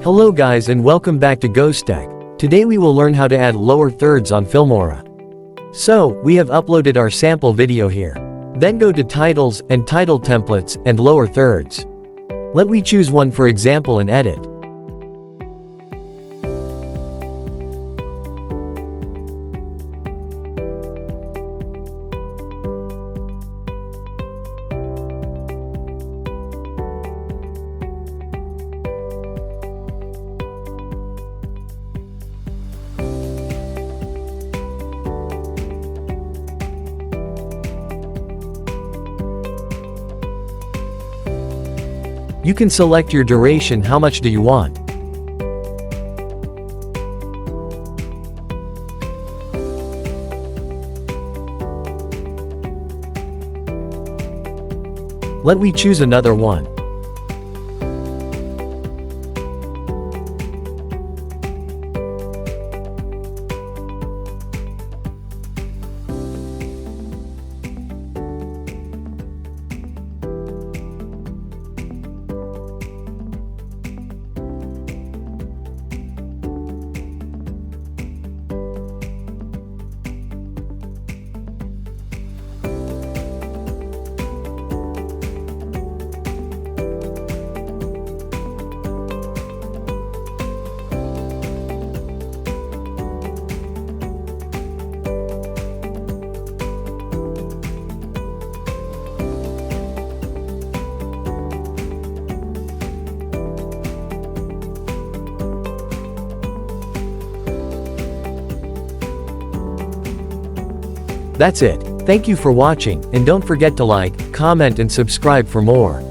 Hello guys and welcome back to GhostTech. Today we will learn how to add lower thirds on Filmora. So, we have uploaded our sample video here. Then go to titles and title templates and lower thirds. Let me choose one for example and edit. You can select your duration, how much do you want. Let me choose another one. That's it. Thank you for watching, and don't forget to like, comment and subscribe for more.